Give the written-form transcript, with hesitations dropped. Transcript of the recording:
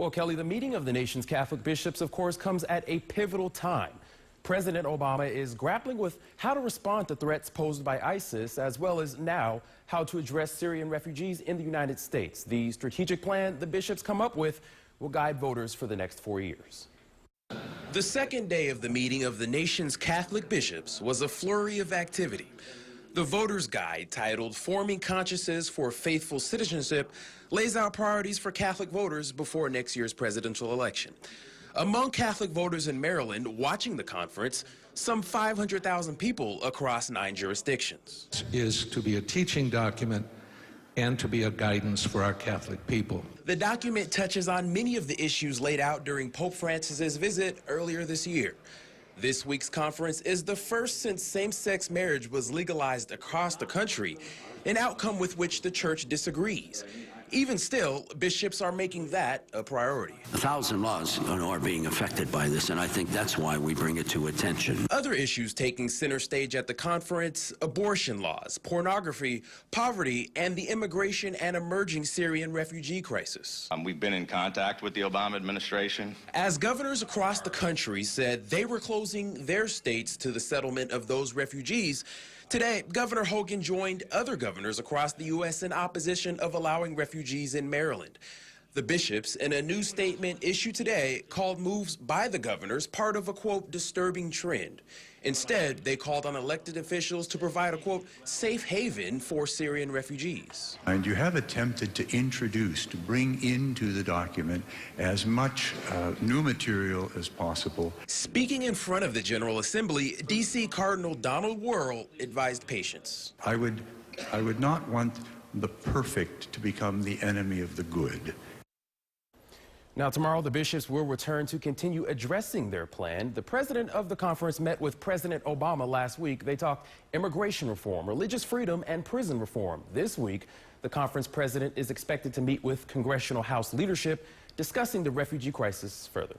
Well, Kelly, the meeting of the nation's Catholic bishops, of course, comes at a pivotal time. President Obama is grappling with how to respond to threats posed by ISIS, as well as now how to address Syrian refugees in the United States. The strategic plan the bishops come up with will guide voters for the next 4 years. The second day of the meeting of the nation's Catholic bishops was a flurry of activity. The Voter's Guide, titled Forming Consciences for Faithful Citizenship, lays out priorities for Catholic voters before next year's presidential election. Among Catholic voters in Maryland watching the conference, some 500,000 people across 9 jurisdictions. Is to be a teaching document and to be a guidance for our Catholic people. The document touches on many of the issues laid out during Pope Francis's visit earlier this year. This week's conference is the first since same-sex marriage was legalized across the country, an outcome with which the church disagrees. Even still, bishops are making that a priority. 1,000 laws are being affected by this, and I think that's why we bring it to attention. Other issues taking center stage at the conference: abortion laws, pornography, poverty, and the immigration and emerging Syrian refugee crisis. We've been in contact with the Obama administration. As governors across the country said they were closing their states to the settlement of those refugees, today, Governor Hogan joined other governors across the U.S. in opposition of allowing refugees in Maryland. The bishops, in a new statement issued today, called moves by the governors part of a, quote, disturbing trend. Instead, they called on elected officials to provide a, quote, safe haven for Syrian refugees. And you have attempted to bring into the document as much new material as possible. Speaking in front of the General Assembly, D.C. Cardinal Donald Wuerl advised patience. I would not want the perfect to become the enemy of the good. Now, tomorrow, the bishops will return to continue addressing their plan. The president of the conference met with President Obama last week. They talked immigration reform, religious freedom, and prison reform. This week, the conference president is expected to meet with congressional House leadership, discussing the refugee crisis further.